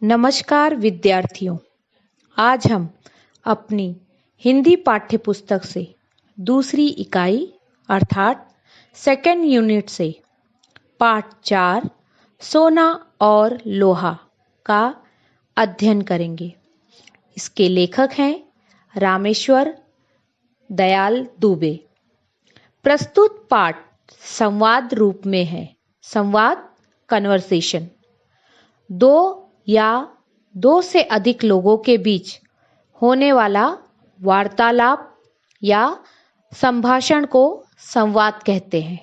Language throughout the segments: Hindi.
नमस्कार विद्यार्थियों, आज हम अपनी हिंदी पाठ्य पुस्तक से दूसरी इकाई अर्थात सेकेंड यूनिट से पाठ 4 सोना और लोहा का अध्ययन करेंगे। इसके लेखक हैं रामेश्वर दयाल दुबे। प्रस्तुत पाठ संवाद रूप में है। संवाद कन्वर्सेशन दो या दो से अधिक लोगों के बीच होने वाला वार्तालाप या संभाषण को संवाद कहते हैं।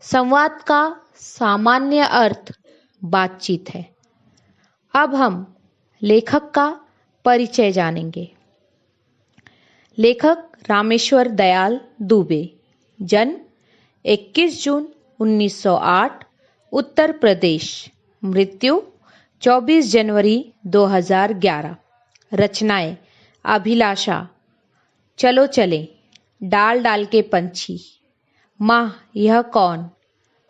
संवाद का सामान्य अर्थ बातचीत है। अब हम लेखक का परिचय जानेंगे। लेखक रामेश्वर दयाल दुबे, जन्म 21 जून 1908, उत्तर प्रदेश, मृत्यु 24 जनवरी 2011। रचनाएं अभिलाषा, चलो चले, डाल डाल के पंछी, माँ यह कौन,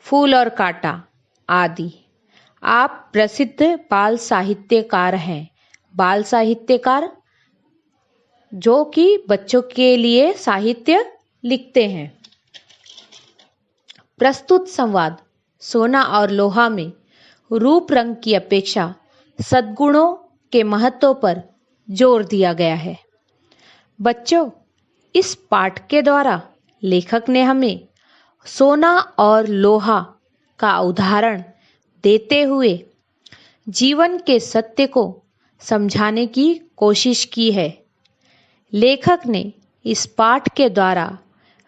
फूल और कांटा आदि। आप प्रसिद्ध बाल साहित्यकार हैं। बाल साहित्यकार जो कि बच्चों के लिए साहित्य लिखते हैं। प्रस्तुत संवाद सोना और लोहा में रूप रंग की अपेक्षा सद्गुणों के महत्व पर जोर दिया गया है। बच्चों, इस पाठ के द्वारा लेखक ने हमें सोना और लोहा का उदाहरण देते हुए जीवन के सत्य को समझाने की कोशिश की है। लेखक ने इस पाठ के द्वारा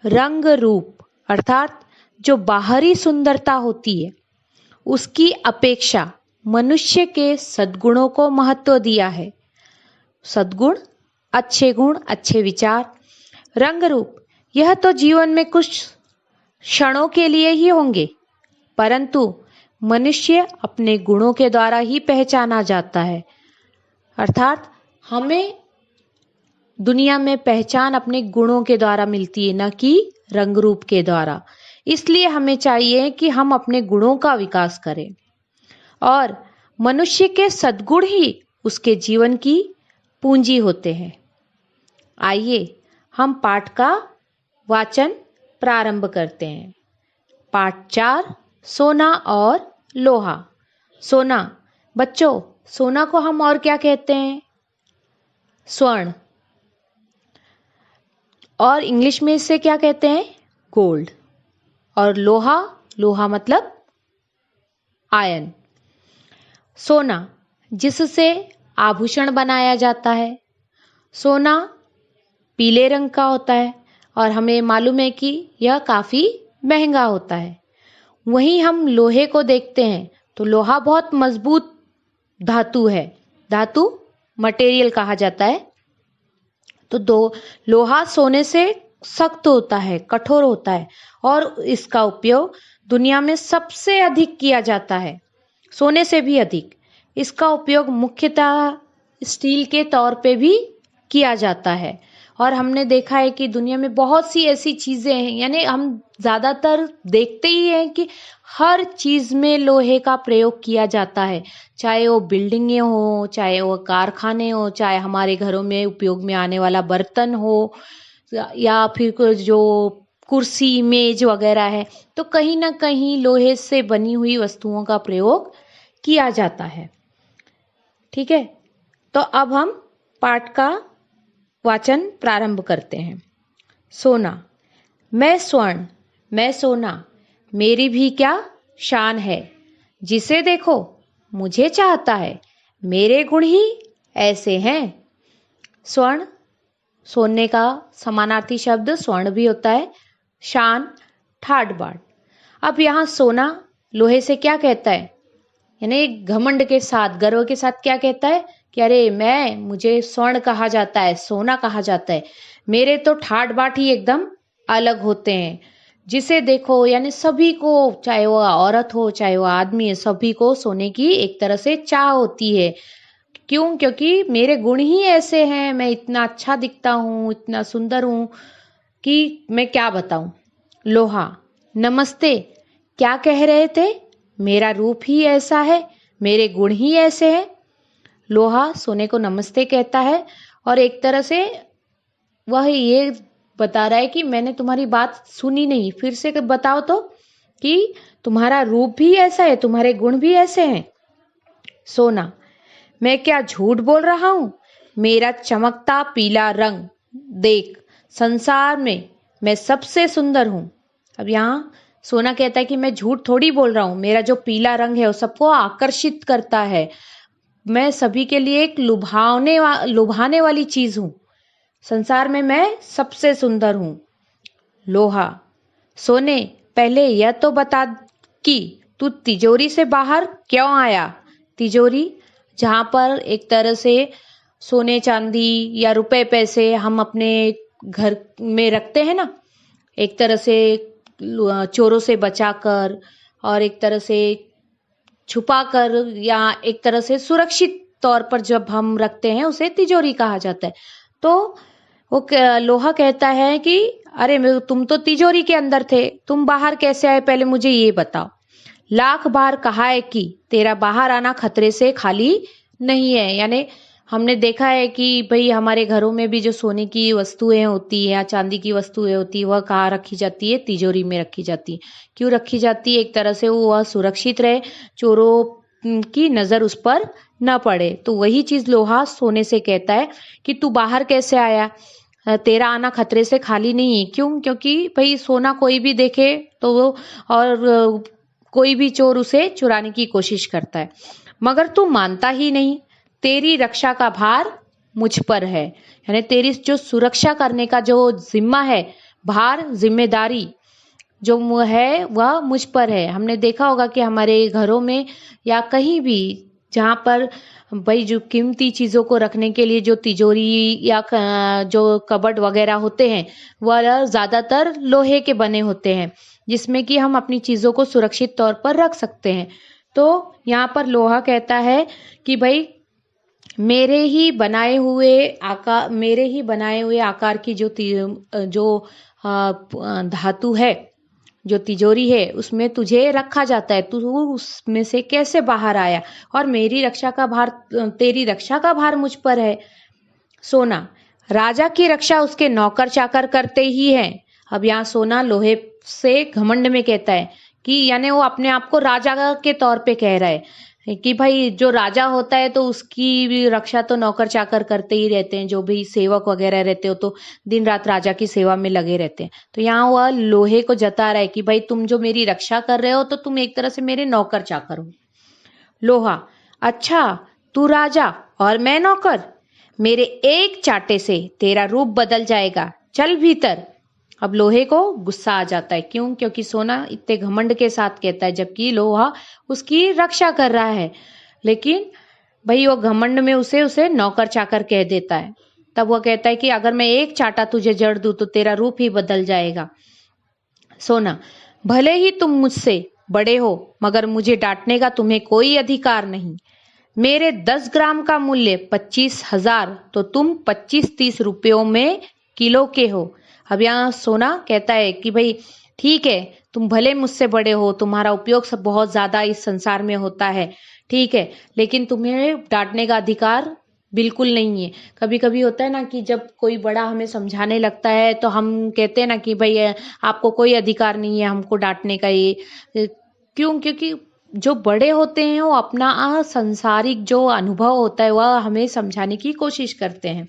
रंग रूप अर्थात जो बाहरी सुंदरता होती है उसकी अपेक्षा मनुष्य के सद्गुणों को महत्व दिया है। सद्गुण, अच्छे गुण, अच्छे विचार। रंग रूप, यह तो जीवन में कुछ क्षणों के लिए ही होंगे, परंतु मनुष्य अपने गुणों के द्वारा ही पहचाना जाता है। अर्थात हमें दुनिया में पहचान अपने गुणों के द्वारा मिलती है, न कि रंग रूप के द्वारा। इसलिए हमें चाहिए कि हम अपने गुणों का विकास करें और मनुष्य के सद्गुण ही उसके जीवन की पूंजी होते हैं। आइए हम पाठ का वाचन प्रारंभ करते हैं। पाठ 4 सोना और लोहा। सोना, बच्चों, सोना को हम और क्या कहते हैं? स्वर्ण। और इंग्लिश में इसे क्या कहते हैं? गोल्ड। और लोहा, लोहा मतलब आयन। सोना, जिससे आभूषण बनाया जाता है। सोना पीले रंग का होता है और हमें मालूम है कि यह काफी महंगा होता है। वहीं हम लोहे को देखते हैं तो लोहा बहुत मजबूत धातु है। धातु मटेरियल कहा जाता है। तो लोहा सोने से सख्त होता है, कठोर होता है और इसका उपयोग दुनिया में सबसे अधिक किया जाता है, सोने से भी अधिक। इसका उपयोग मुख्यतः स्टील के तौर पे भी किया जाता है। और हमने देखा है कि दुनिया में बहुत सी ऐसी चीजें हैं, यानी हम ज्यादातर देखते ही हैं कि हर चीज में लोहे का प्रयोग किया जाता है, चाहे वो बिल्डिंगें हो, चाहे वो कारखाने हो, चाहे हमारे घरों में उपयोग में आने वाला बर्तन हो, या फिर जो कुर्सी मेज वगैरह है, तो कहीं ना कहीं लोहे से बनी हुई वस्तुओं का प्रयोग किया जाता है। ठीक है, तो अब हम पाठ का वाचन प्रारंभ करते हैं। सोना, मैं स्वर्ण, मैं सोना, मेरी भी क्या शान है। जिसे देखो मुझे चाहता है, मेरे गुण ही ऐसे हैं। स्वर्ण, सोने का समानार्थी शब्द स्वर्ण भी होता है। शान, ठाट बाट। अब यहाँ सोना लोहे से क्या कहता है, यानी घमंड के साथ, गर्व के साथ क्या कहता है कि अरे मुझे स्वर्ण कहा जाता है, सोना कहा जाता है, मेरे तो ठाट बाट ही एकदम अलग होते हैं। जिसे देखो यानी सभी को, चाहे वो औरत हो चाहे वो आदमी है, सभी को सोने की एक तरह से चाह होती है। क्यों? क्योंकि मेरे गुण ही ऐसे हैं, मैं इतना अच्छा दिखता हूँ, इतना सुंदर हूँ कि मैं क्या बताऊं। लोहा, नमस्ते, क्या कह रहे थे? मेरा रूप ही ऐसा है, मेरे गुण ही ऐसे हैं। लोहा सोने को नमस्ते कहता है और एक तरह से वह ये बता रहा है कि मैंने तुम्हारी बात सुनी नहीं, फिर से बताओ तो कि तुम्हारा रूप भी ऐसा है, तुम्हारे गुण भी ऐसे हैं। सोना, मैं क्या झूठ बोल रहा हूं? मेरा चमकता पीला रंग देख, संसार में मैं सबसे सुंदर हूं। अब यहाँ सोना कहता है कि मैं झूठ थोड़ी बोल रहा हूं, मेरा जो पीला रंग है वो सबको आकर्षित करता है, मैं सभी के लिए एक लुभाने वाली चीज हूं, संसार में मैं सबसे सुंदर हूं। लोहा, सोने, पहले यह तो बता कि तू तिजोरी से बाहर क्यों आया? तिजोरी, जहां पर एक तरह से सोने चांदी या रुपए पैसे हम अपने घर में रखते हैं ना, एक तरह से चोरों से बचाकर और एक तरह से छुपा कर या एक तरह से सुरक्षित तौर पर जब हम रखते हैं उसे तिजोरी कहा जाता है। तो वो लोहा कहता है कि अरे तुम तो तिजोरी के अंदर थे, तुम बाहर कैसे आए, पहले मुझे ये बताओ। लाख बार कहा है कि तेरा बाहर आना खतरे से खाली नहीं है। यानी हमने देखा है कि भाई हमारे घरों में भी जो सोने की वस्तुएं होती है या चांदी की वस्तुएं होती है वह कहाँ रखी जाती है? तिजोरी में रखी जाती है। क्यों रखी जाती है? एक तरह से वह सुरक्षित रहे, चोरों की नजर उस पर न पड़े। तो वही चीज लोहा सोने से कहता है कि तू बाहर कैसे आया, तेरा आना खतरे से खाली नहीं है। क्यों? क्योंकि भाई सोना कोई भी देखे तो वो और कोई भी चोर उसे चुराने की कोशिश करता है, मगर तू मानता ही नहीं। तेरी रक्षा का भार मुझ पर है, यानी तेरी जो सुरक्षा करने का जो जिम्मा है, भार, जिम्मेदारी जो है वह मुझ पर है। हमने देखा होगा कि हमारे घरों में या कहीं भी जहां पर भाई जो कीमती चीजों को रखने के लिए जो तिजोरी या जो कबर्ड वगैरह होते हैं वह ज्यादातर लोहे के बने होते हैं, जिसमें कि हम अपनी चीजों को सुरक्षित तौर पर रख सकते हैं। तो यहाँ पर लोहा कहता है कि भाई मेरे ही बनाए हुए आकार की जो धातु है, जो तिजोरी है, उसमें तुझे रखा जाता है, तू उसमें से कैसे बाहर आया? और तेरी रक्षा का भार मुझ पर है। सोना, राजा की रक्षा उसके नौकर चाकर करते ही हैं। अब यहाँ सोना लोहे से घमंड में कहता है कि यानी वो अपने आप को राजा के तौर पे कह रहा है कि भाई जो राजा होता है तो उसकी भी रक्षा तो नौकर चाकर करते ही रहते हैं, जो भी सेवक वगैरह रहते हो तो दिन रात राजा की सेवा में लगे रहते हैं। तो यहाँ वह लोहे को जता रहा है कि भाई तुम जो मेरी रक्षा कर रहे हो तो तुम एक तरह से मेरे नौकर चाकर हो। लोहा, अच्छा तू राजा और मैं नौकर? मेरे एक चाटे से तेरा रूप बदल जाएगा, चल भीतर। अब लोहे को गुस्सा आ जाता है। क्यों? क्योंकि सोना इतने घमंड के साथ कहता है, जबकि लोहा उसकी रक्षा कर रहा है, लेकिन भाई वो घमंड में उसे नौकर चाकर कह देता है। तब वह कहता है कि अगर मैं एक चाटा तुझे जड़ दूं तो तेरा रूप ही बदल जाएगा। सोना, भले ही तुम मुझसे बड़े हो, मगर मुझे डांटने का तुम्हें कोई अधिकार नहीं। मेरे 10 ग्राम का मूल्य 25,000, तो तुम 25-30 रुपयों में किलो के हो। अब यहाँ सोना कहता है कि भाई ठीक है, तुम भले मुझसे बड़े हो, तुम्हारा उपयोग सब बहुत ज्यादा इस संसार में होता है, ठीक है, लेकिन तुम्हें डांटने का अधिकार बिल्कुल नहीं है। कभी कभी होता है ना कि जब कोई बड़ा हमें समझाने लगता है तो हम कहते हैं ना कि भाई आपको कोई अधिकार नहीं है हमको डांटने का। ये क्यों? क्योंकि जो बड़े होते हैं वो अपना सांसारिक जो अनुभव होता है वह हमें समझाने की कोशिश करते हैं।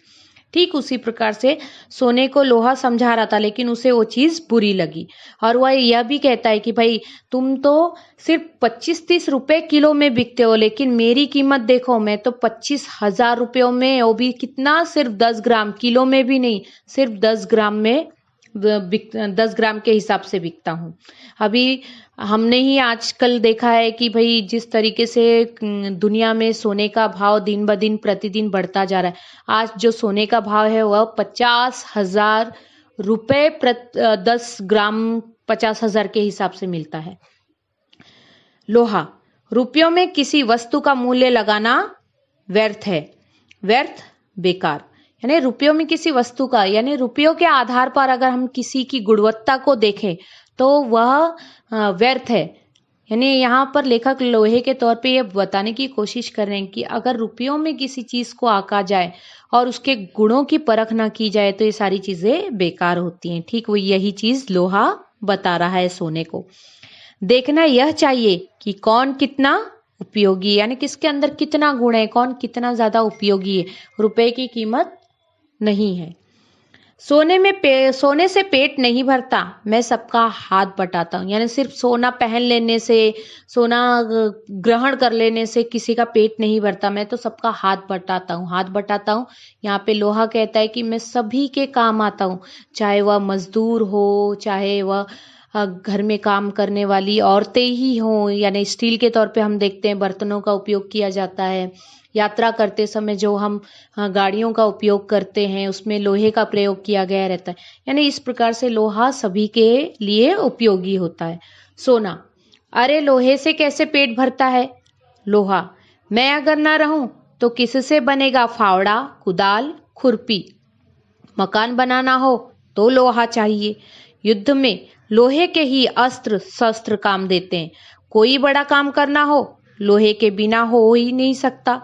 ठीक उसी प्रकार से सोने को लोहा समझा रहा था, लेकिन उसे वो चीज बुरी लगी और वह यह भी कहता है कि भाई तुम तो सिर्फ 25-30 रुपए किलो में बिकते हो, लेकिन मेरी कीमत देखो, मैं तो 25,000 रुपयों में, वो भी कितना, सिर्फ 10 ग्राम, किलो में भी नहीं, सिर्फ 10 ग्राम में 10 ग्राम के हिसाब से बिकता हूँ। अभी हमने ही आजकल देखा है कि भाई जिस तरीके से दुनिया में सोने का भाव दिन ब दिन प्रतिदिन बढ़ता जा रहा है। आज जो सोने का भाव है वह 50,000 रुपए 10 ग्राम 50,000 के हिसाब से मिलता है। लोहा, रुपयों में किसी वस्तु का मूल्य लगाना व्यर्थ है। व्यर्थ, बेकार, यानी रुपयों में किसी वस्तु का, यानी रुपयों के आधार पर अगर हम किसी की गुणवत्ता को देखें तो वह व्यर्थ है, यानी यहाँ पर लेखक लोहे के तौर पे ये बताने की कोशिश कर रहे हैं कि अगर रुपयों में किसी चीज को आंका जाए और उसके गुणों की परख ना की जाए तो ये सारी चीजें बेकार होती हैं। ठीक वो यही चीज लोहा बता रहा है सोने को। देखना यह चाहिए कि कौन कितना उपयोगी, यानी किसके अंदर कितना गुण है, कौन कितना ज्यादा उपयोगी है, रुपए की कीमत नहीं है। सोने से पेट नहीं भरता, मैं सबका हाथ बटाता हूँ। यानी सिर्फ सोना पहन लेने से, सोना ग्रहण कर लेने से किसी का पेट नहीं भरता, मैं तो सबका हाथ बटाता हूँ। हाथ बटाता हूँ यहाँ पे लोहा कहता है कि मैं सभी के काम आता हूँ, चाहे वह मजदूर हो, चाहे वह घर में काम करने वाली औरतें ही हों। यानी स्टील के तौर पे हम देखते हैं बर्तनों का उपयोग किया जाता है। यात्रा करते समय जो हम गाड़ियों का उपयोग करते हैं उसमें लोहे का प्रयोग किया गया रहता है। यानी इस प्रकार से लोहा सभी के लिए उपयोगी होता है। सोना, अरे लोहे से कैसे पेट भरता है? लोहा, मैं अगर ना रहूं तो किससे बनेगा फावड़ा, कुदाल, खुरपी। मकान बनाना हो तो लोहा चाहिए। युद्ध में लोहे के ही अस्त्र शस्त्र काम देते हैं। कोई बड़ा काम करना हो लोहे के बिना हो ही नहीं सकता।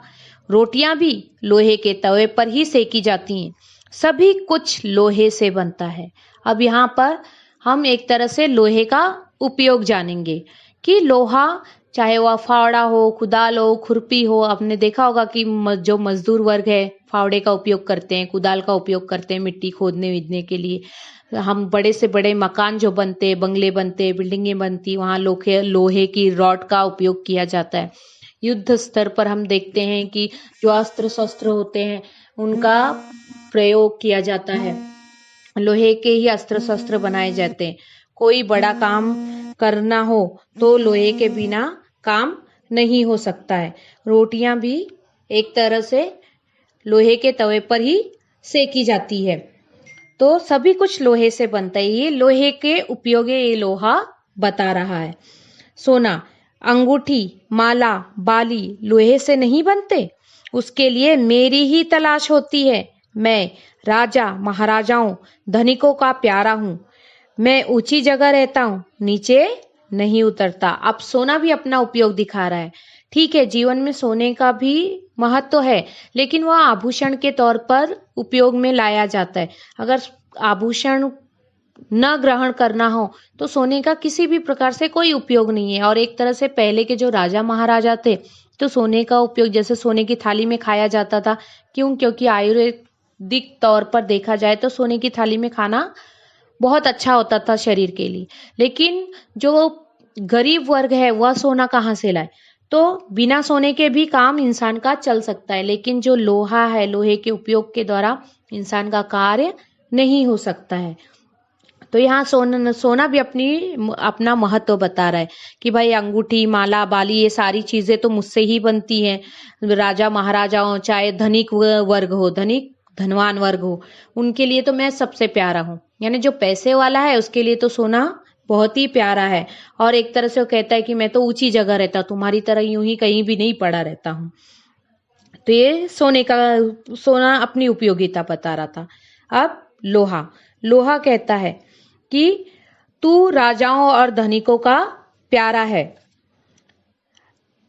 रोटियां भी लोहे के तवे पर ही सेकी जाती हैं। सभी कुछ लोहे से बनता है। अब यहाँ पर हम एक तरह से लोहे का उपयोग जानेंगे कि लोहा, चाहे वह फावड़ा हो, कुदाल हो, खुरपी हो। आपने देखा होगा कि जो मजदूर वर्ग है फावड़े का उपयोग करते हैं, कुदाल का उपयोग करते हैं मिट्टी खोदने वीदने के लिए। हम बड़े से बड़े मकान जो बनते, बंगले बनते, बिल्डिंगें बनती, वहां लोहे की रॉड का उपयोग किया जाता है। युद्ध स्तर पर हम देखते हैं कि जो अस्त्र शस्त्र होते हैं उनका प्रयोग किया जाता है। लोहे के ही अस्त्र शस्त्र बनाए जाते हैं। कोई बड़ा काम करना हो तो लोहे के बिना काम नहीं हो सकता है। रोटियां भी एक तरह से लोहे के तवे पर ही सेकी जाती है। तो सभी कुछ लोहे से बनता है। ये लोहे के उपयोग ये लोहा बता रहा है। सोना, अंगूठी, माला, बाली लोहे से नहीं बनते, उसके लिए मेरी ही तलाश होती है। मैं राजा महाराजाओं धनिकों का प्यारा हूँ। मैं ऊंची जगह रहता हूँ, नीचे नहीं उतरता। अब सोना भी अपना उपयोग दिखा रहा है। ठीक है, जीवन में सोने का भी महत्व है, लेकिन वह आभूषण के तौर पर उपयोग में लाया जाता है। अगर आभूषण न ग्रहण करना हो तो सोने का किसी भी प्रकार से कोई उपयोग नहीं है। और एक तरह से पहले के जो राजा महाराजा थे तो सोने का उपयोग जैसे सोने की थाली में खाया जाता था। क्यों? क्योंकि आयुर्वेदिक तौर पर देखा जाए तो सोने की थाली में खाना बहुत अच्छा होता था शरीर के लिए। लेकिन जो गरीब वर्ग है वह सोना कहाँ से लाए? तो बिना सोने के भी काम इंसान का चल सकता है, लेकिन जो लोहा है, लोहे के उपयोग के द्वारा इंसान का कार्य नहीं हो सकता है। तो यहाँ सोना भी अपना महत्व बता रहा है कि भाई अंगूठी, माला, बाली ये सारी चीजें तो मुझसे ही बनती हैं। राजा महाराजाओं, चाहे धनिक वर्ग हो, धनवान वर्ग हो, उनके लिए तो मैं सबसे प्यारा हूँ। यानी जो पैसे वाला है उसके लिए तो सोना बहुत ही प्यारा है। और एक तरह से वो कहता है कि मैं तो ऊंची जगह रहता, तुम्हारी तरह यूं ही कहीं भी नहीं पड़ा रहता हूँ। तो ये सोना अपनी उपयोगिता बता रहा था। अब लोहा कहता है कि तू राजाओं और धनिकों का प्यारा है,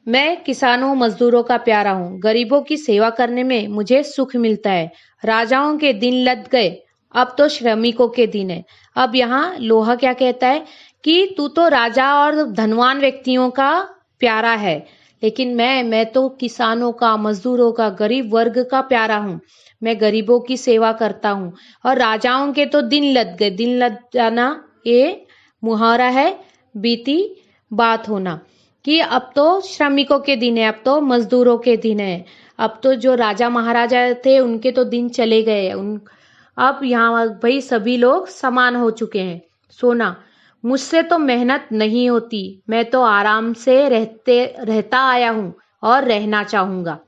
मैं किसानों मजदूरों का प्यारा हूँ। गरीबों की सेवा करने में मुझे सुख मिलता है। राजाओं के दिन लद गए, अब तो श्रमिकों के दिन है। अब यहाँ लोहा क्या कहता है कि तू तो राजा और धनवान व्यक्तियों का प्यारा है, लेकिन मैं तो किसानों का, मजदूरों का, गरीब वर्ग का प्यारा हूँ। मैं गरीबों की सेवा करता हूँ। और राजाओं के तो दिन लद गए। दिन लद जाना ये मुहावरा है, बीती बात होना, कि अब तो श्रमिकों के दिन है, अब तो मजदूरों के दिन है। अब तो जो राजा महाराजा थे उनके तो दिन चले गए। अब यहाँ भाई सभी लोग समान हो चुके हैं। सोना, मुझसे तो मेहनत नहीं होती, मैं तो आराम से रहता आया हूँ और रहना चाहूंगा।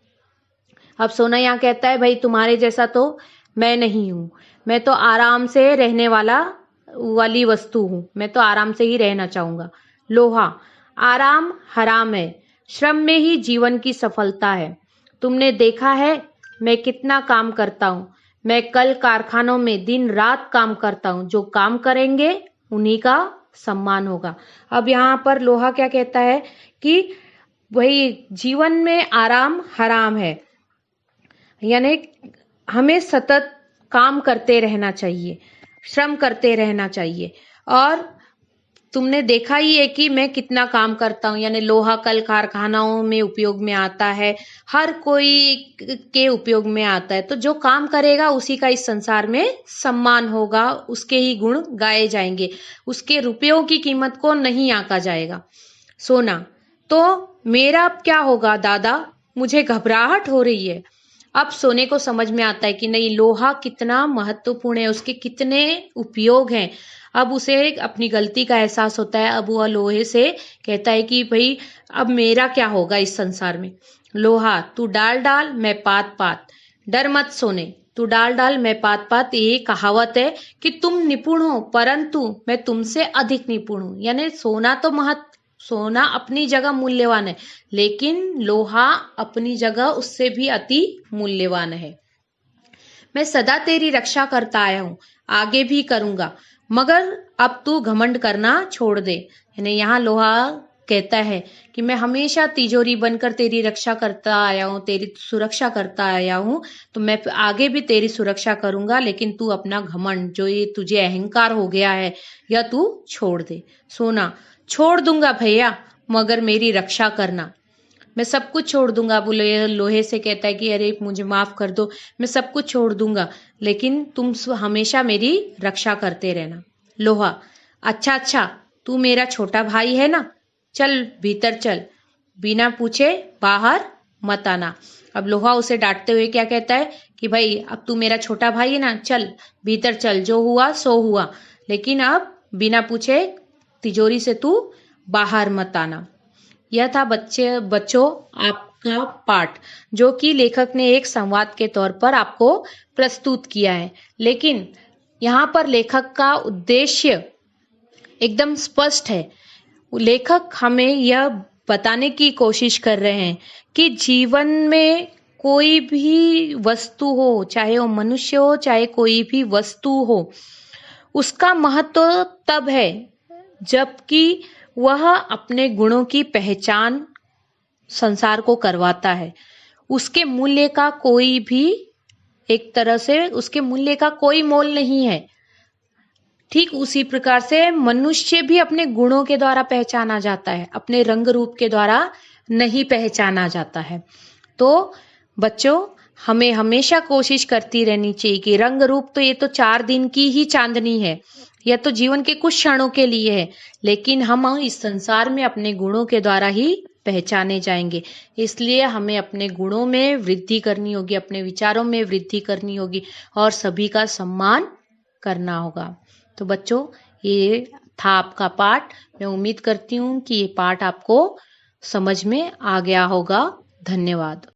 अब सोना यहाँ कहता है भाई तुम्हारे जैसा तो मैं नहीं हूँ, मैं तो आराम से रहने वाली वस्तु हूँ, मैं तो आराम से ही रहना चाहूंगा। लोहा, आराम हराम है, श्रम में ही जीवन की सफलता है। तुमने देखा है मैं कितना काम करता हूँ। मैं कल कारखानों में दिन रात काम करता हूँ। जो काम करेंगे उन्हीं का सम्मान होगा। अब यहाँ पर लोहा क्या कहता है कि वही जीवन में आराम हराम है, यानी हमें सतत काम करते रहना चाहिए, श्रम करते रहना चाहिए। और तुमने देखा ही है कि मैं कितना काम करता हूँ, यानी लोहा कल कारखानाओं में उपयोग में आता है, हर कोई के उपयोग में आता है। तो जो काम करेगा उसी का इस संसार में सम्मान होगा, उसके ही गुण गाए जाएंगे, उसके रुपयों की कीमत को नहीं आंका जाएगा। सोना, तो मेरा अब क्या होगा दादा, मुझे घबराहट हो रही है। अब सोने को समझ में आता है कि नहीं, लोहा कितना महत्वपूर्ण है, उसके कितने उपयोग हैं। अब उसे अपनी गलती का एहसास होता है। अब वह लोहे से कहता है कि भाई अब मेरा क्या होगा इस संसार में। लोहा, तू डाल डाल मैं पात पात, डर मत सोने, तू डाल डाल मैं पात पात। ये कहावत है कि तुम निपुण हो परंतु मैं तुमसे अधिक निपुण हूं। यानी सोना अपनी जगह मूल्यवान है, लेकिन लोहा अपनी जगह उससे भी अति मूल्यवान है। मैं सदा तेरी रक्षा करता आया हूं, आगे भी करूंगा, मगर अब तू घमंड करना छोड़ दे। यानी यहाँ लोहा कहता है कि मैं हमेशा तिजोरी बनकर तेरी रक्षा करता आया हूं, तेरी सुरक्षा करता आया हूं, तो मैं आगे भी तेरी सुरक्षा करूंगा, लेकिन तू अपना घमंड, जो ये तुझे अहंकार हो गया है, यह तू छोड़ दे। सोना, छोड़ दूंगा भैया, मगर मेरी रक्षा करना। मैं सब कुछ छोड़ दूंगा। बोले लोहे से कहता है कि अरे मुझे माफ कर दो, मैं सब कुछ छोड़ दूंगा, लेकिन तुम हमेशा मेरी रक्षा करते रहना। लोहा, अच्छा अच्छा, तू मेरा छोटा भाई है ना, चल भीतर चल, बिना पूछे बाहर मत आना। अब लोहा उसे डांटते हुए क्या कहता है कि भाई अब तू मेरा छोटा भाई है ना, चल भीतर चल, जो हुआ सो हुआ, लेकिन अब बिना पूछे तिजोरी से तू बाहर मत आना। यह था बच्चों आपका पाठ, जो कि लेखक ने एक संवाद के तौर पर आपको प्रस्तुत किया है। लेकिन यहाँ पर लेखक का उद्देश्य एकदम स्पष्ट है। लेखक हमें यह बताने की कोशिश कर रहे हैं कि जीवन में कोई भी वस्तु हो, चाहे वो मनुष्य हो, चाहे कोई भी वस्तु हो, उसका महत्व तब है जबकि वह अपने गुणों की पहचान संसार को करवाता है। उसके मूल्य का कोई भी, एक तरह से उसके मूल्य का कोई मोल नहीं है। ठीक उसी प्रकार से मनुष्य भी अपने गुणों के द्वारा पहचाना जाता है, अपने रंग रूप के द्वारा नहीं पहचाना जाता है। तो बच्चों, हमें हमेशा कोशिश करती रहनी चाहिए कि रंग रूप तो ये तो 4 दिन की ही चांदनी है, यह तो जीवन के कुछ क्षणों के लिए है, लेकिन हम इस संसार में अपने गुणों के द्वारा ही पहचाने जाएंगे। इसलिए हमें अपने गुणों में वृद्धि करनी होगी, अपने विचारों में वृद्धि करनी होगी और सभी का सम्मान करना होगा। तो बच्चों, ये था आपका पाठ। मैं उम्मीद करती हूँ कि ये पाठ आपको समझ में आ गया होगा। धन्यवाद।